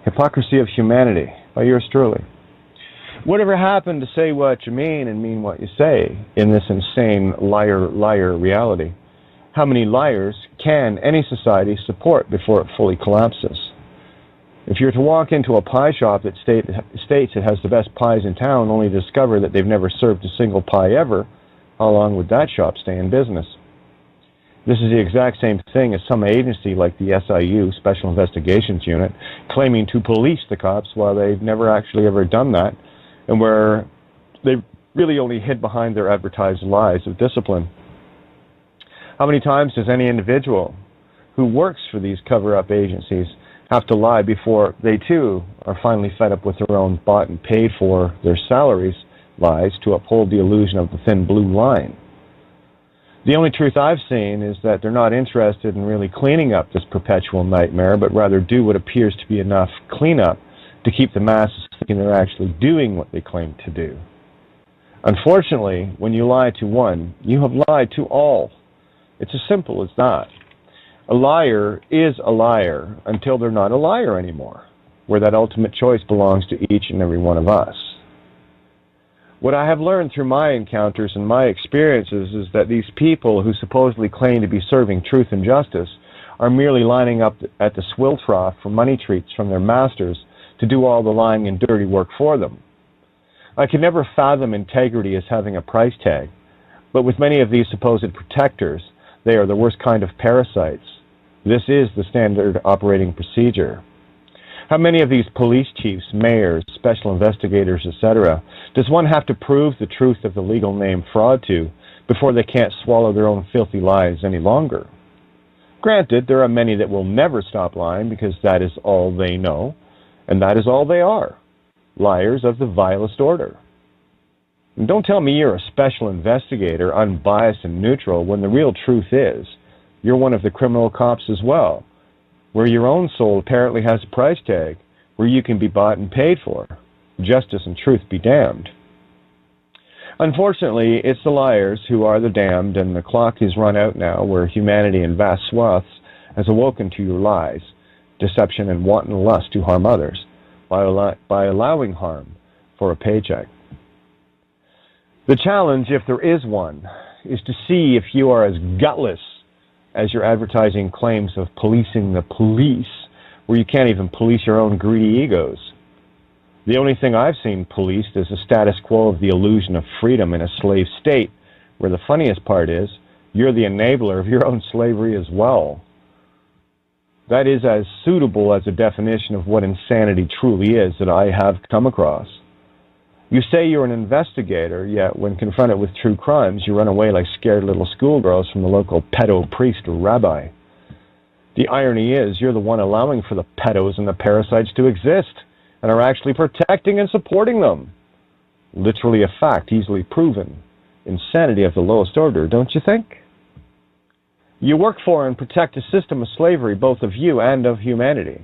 Hypocrisy of Humanity by yours truly. Whatever happened to say what you mean and mean what you say in this insane liar reality? How many liars can any society support before it fully collapses? If you're to walk into a pie shop that states it has the best pies in town only to discover that they've never served a single pie ever, how long would that shop stay in business? This is the exact same thing as some agency like the SIU, Special Investigations Unit, claiming to police the cops while they've never actually ever done that, and where they really only hid behind their advertised lies of discipline. How many times does any individual who works for these cover-up agencies have to lie before they too are finally fed up with their own bought and paid for their salaries lies to uphold the illusion of the thin blue line? The only truth I've seen is that they're not interested in really cleaning up this perpetual nightmare, but rather do what appears to be enough cleanup to keep the masses thinking they're actually doing what they claim to do. Unfortunately, when you lie to one, you have lied to all. It's as simple as that. A liar is a liar until they're not a liar anymore, where that ultimate choice belongs to each and every one of us. What I have learned through my encounters and my experiences is that these people who supposedly claim to be serving truth and justice are merely lining up at the swill trough for money treats from their masters to do all the lying and dirty work for them. I could never fathom integrity as having a price tag, but with many of these supposed protectors, they are the worst kind of parasites. This is the standard operating procedure. How many of these police chiefs, mayors, special investigators, etc., does one have to prove the truth of the legal name fraud to before they can't swallow their own filthy lies any longer? Granted, there are many that will never stop lying because that is all they know, and that is all they are, liars of the vilest order. And don't tell me you're a special investigator, unbiased and neutral, when the real truth is you're one of the criminal cops as well, where your own soul apparently has a price tag, where you can be bought and paid for. Justice and truth be damned. Unfortunately, it's the liars who are the damned, and the clock is run out now where humanity in vast swaths has awoken to your lies, deception, and wanton lust to harm others by allowing harm for a paycheck. The challenge, if there is one, is to see if you are as gutless as your advertising claims of policing the police, where you can't even police your own greedy egos. The only thing I've seen policed is the status quo of the illusion of freedom in a slave state, where the funniest part is, you're the enabler of your own slavery as well. That is as suitable as a definition of what insanity truly is that I have come across. You say you're an investigator, yet when confronted with true crimes, you run away like scared little schoolgirls from the local pedo priest or rabbi. The irony is, you're the one allowing for the pedos and the parasites to exist, and are actually protecting and supporting them. Literally a fact easily proven. Insanity of the lowest order, don't you think? You work for and protect a system of slavery, both of you and of humanity.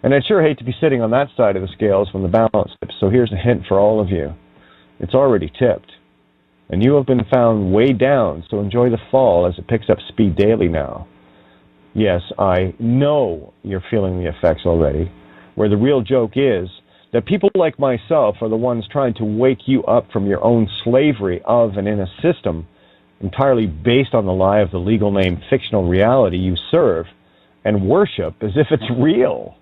And I'd sure hate to be sitting on that side of the scales when the balance tips, so here's a hint for all of you. It's already tipped. And you have been found way down, so enjoy the fall as it picks up speed daily now. Yes, I know you're feeling the effects already, where the real joke is that people like myself are the ones trying to wake you up from your own slavery of and in a system entirely based on the lie of the legal name fictional reality you serve and worship as if it's real.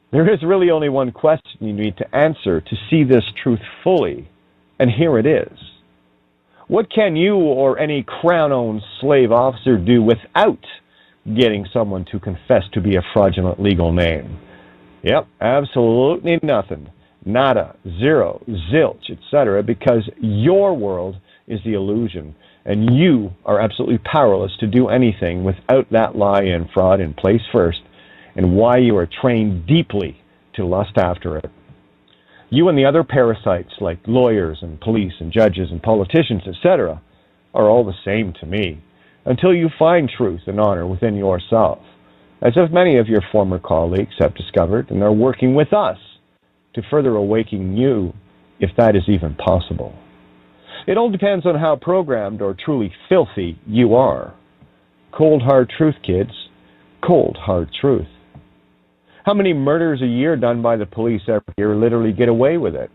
There is really only one question you need to answer to see this truth fully, and here it is. What can you or any crown-owned slave officer do without getting someone to confess to be a fraudulent legal name? Yep, absolutely nothing. Nada, zero, zilch, etc., because your world is the illusion, and you are absolutely powerless to do anything without that lie and fraud in place first, and why you are trained deeply to lust after it. You and the other parasites like lawyers and police and judges and politicians, etc., are all the same to me, until you find truth and honor within yourself, as if many of your former colleagues have discovered and are working with us to further awaken you, if that is even possible. It all depends on how programmed or truly filthy you are. Cold hard truth, kids. Cold hard truth. How many murders a year done by the police every year literally get away with it?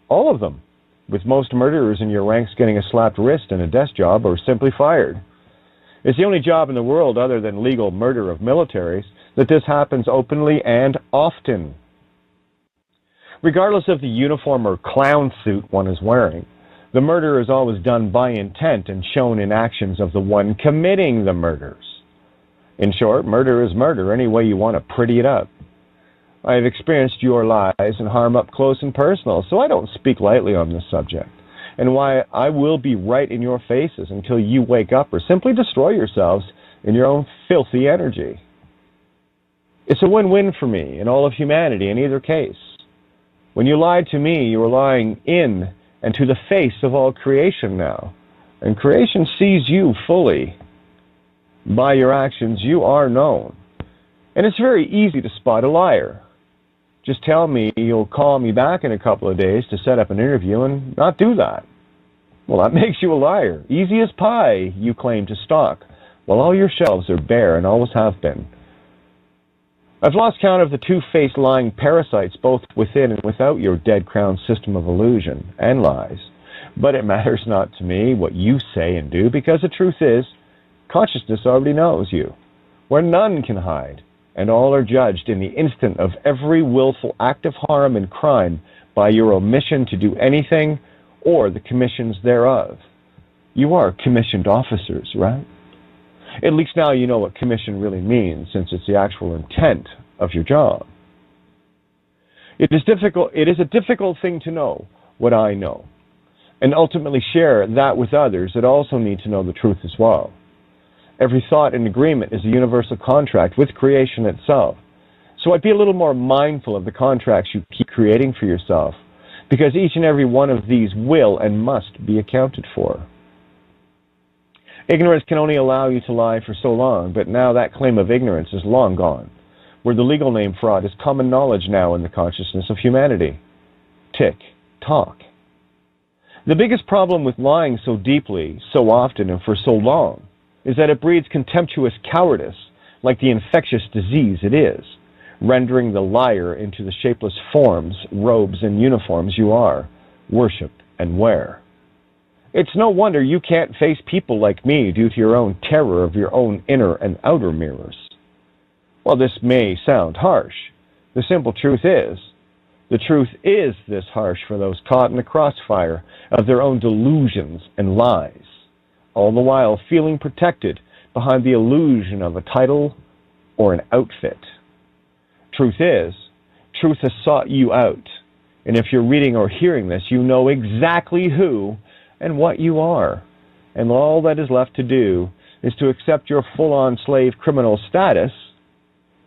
All of them, with most murderers in your ranks getting a slapped wrist and a desk job or simply fired. It's the only job in the world other than legal murder of militaries that this happens openly and often. Regardless of the uniform or clown suit one is wearing, the murder is always done by intent and shown in actions of the one committing the murders. In short, murder is murder any way you want to pretty it up. I have experienced your lies and harm up close and personal, so I don't speak lightly on this subject, and why I will be right in your faces until you wake up or simply destroy yourselves in your own filthy energy. It's a win-win for me and all of humanity in either case. When you lied to me, you were lying in and to the face of all creation now, and creation sees you fully. By your actions, you are known, and it's very easy to spot a liar. Just tell me you'll call me back in a couple of days to set up an interview and not do that. Well, that makes you a liar. Easy as pie, you claim to stock, while all your shelves are bare and always have been. I've lost count of the two-faced lying parasites both within and without your dead crown system of illusion and lies. But it matters not to me what you say and do, because the truth is, consciousness already knows you, where none can hide, and all are judged in the instant of every willful act of harm and crime by your omission to do anything or the commissions thereof. You are commissioned officers, right? At least now you know what commission really means, since it's the actual intent of your job. It is a difficult thing to know what I know, and ultimately share that with others that also need to know the truth as well. Every thought and agreement is a universal contract with creation itself. So I'd be a little more mindful of the contracts you keep creating for yourself, because each and every one of these will and must be accounted for. Ignorance can only allow you to lie for so long, but now that claim of ignorance is long gone, where the legal name fraud is common knowledge now in the consciousness of humanity. Tick, tock. The biggest problem with lying so deeply, so often, and for so long is that it breeds contemptuous cowardice, like the infectious disease it is, rendering the liar into the shapeless forms, robes, and uniforms you are, worship, and wear. It's no wonder you can't face people like me due to your own terror of your own inner and outer mirrors. While this may sound harsh, the simple truth is this harsh for those caught in the crossfire of their own delusions and lies, all the while feeling protected behind the illusion of a title or an outfit. Truth is, truth has sought you out, and if you're reading or hearing this, you know exactly who and what you are, and all that is left to do is to accept your full-on slave criminal status,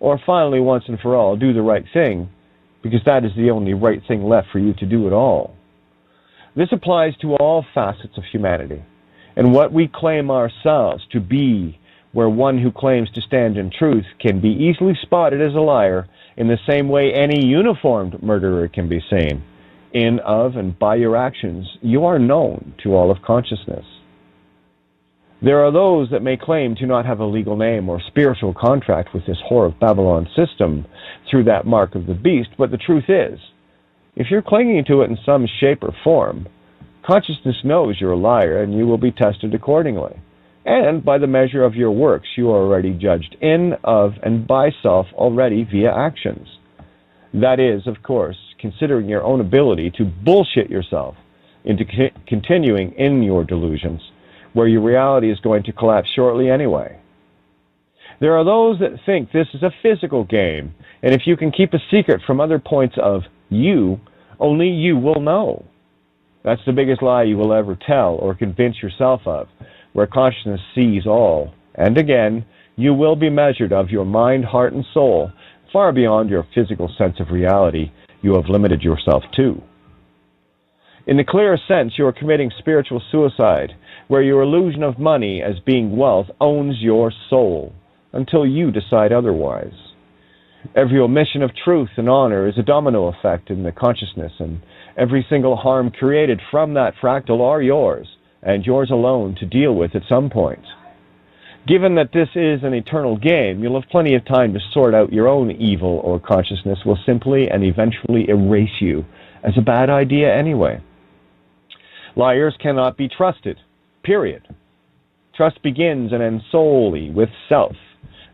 or finally, once and for all, do the right thing, because that is the only right thing left for you to do at all. This applies to all facets of humanity, and what we claim ourselves to be, where one who claims to stand in truth can be easily spotted as a liar in the same way any uniformed murderer can be seen. In, of, and by your actions, you are known to all of consciousness. There are those that may claim to not have a legal name or spiritual contract with this whore of Babylon system through that mark of the beast, but the truth is, if you're clinging to it in some shape or form, consciousness knows you're a liar and you will be tested accordingly. And by the measure of your works, you are already judged in, of, and by self already via actions. That is, of course, considering your own ability to bullshit yourself into continuing in your delusions, where your reality is going to collapse shortly anyway. There are those that think this is a physical game, and if you can keep a secret from other points of you, only you will know. That's the biggest lie you will ever tell or convince yourself of, where consciousness sees all, and again, you will be measured of your mind, heart, and soul, far beyond your physical sense of reality you have limited yourself to. In the clearest sense, you are committing spiritual suicide, where your illusion of money as being wealth owns your soul, until you decide otherwise. Every omission of truth and honor is a domino effect in the consciousness, and every single harm created from that fractal are yours, and yours alone to deal with at some point. Given that this is an eternal game, you'll have plenty of time to sort out your own evil, or consciousness will simply and eventually erase you as a bad idea anyway. Liars cannot be trusted, period. Trust begins and ends solely with self.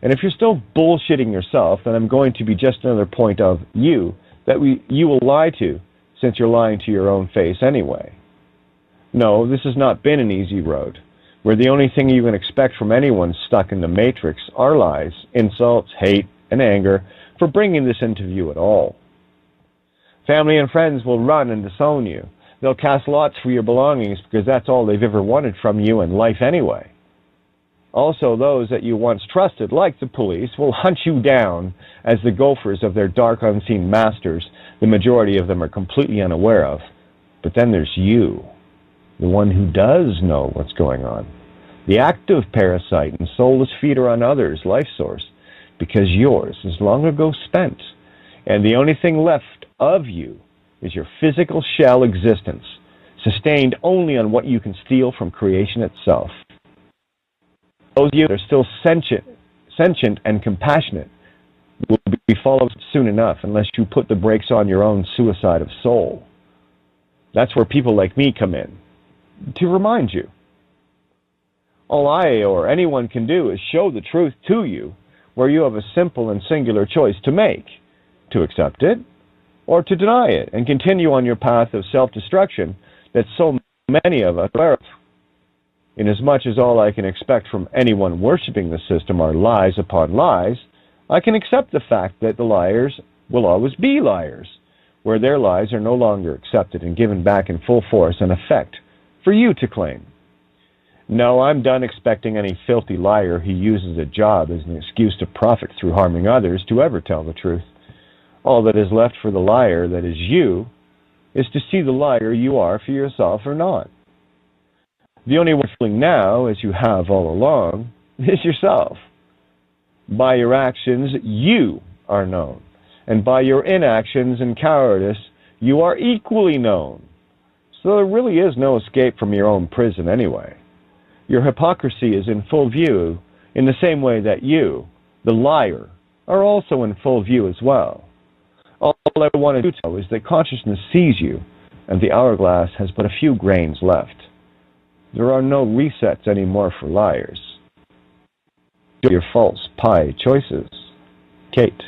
And if you're still bullshitting yourself, then I'm going to be just another point of you that you will lie to, since you're lying to your own face anyway. No, this has not been an easy road, where the only thing you can expect from anyone stuck in the matrix are lies, insults, hate, and anger for bringing this into view at all. Family and friends will run and disown you. They'll cast lots for your belongings because that's all they've ever wanted from you in life anyway. Also, those that you once trusted, like the police, will hunt you down as the gophers of their dark, unseen masters the majority of them are completely unaware of. But then there's you, the one who does know what's going on, the active parasite and soulless feeder on others' life source, because yours is long ago spent, and the only thing left of you is your physical shell existence, sustained only on what you can steal from creation itself. Those of you that are still sentient and compassionate will be followed soon enough unless you put the brakes on your own suicide of soul. That's where people like me come in, to remind you. All I or anyone can do is show the truth to you, where you have a simple and singular choice to make, to accept it or to deny it and continue on your path of self-destruction that so many of us are. Inasmuch as all I can expect from anyone worshiping the system are lies upon lies, I can accept the fact that the liars will always be liars, where their lies are no longer accepted and given back in full force and effect for you to claim. No, I'm done expecting any filthy liar who uses a job as an excuse to profit through harming others to ever tell the truth. All that is left for the liar, that is you, is to see the liar you are for yourself or not. The only one feeling now, as you have all along, is yourself. By your actions, you are known. And by your inactions and cowardice, you are equally known. So there really is no escape from your own prison anyway. Your hypocrisy is in full view in the same way that you, the liar, are also in full view as well. All I want to do is that consciousness sees you, and the hourglass has but a few grains left. There are no resets anymore for liars. Your false pie choices. Kate.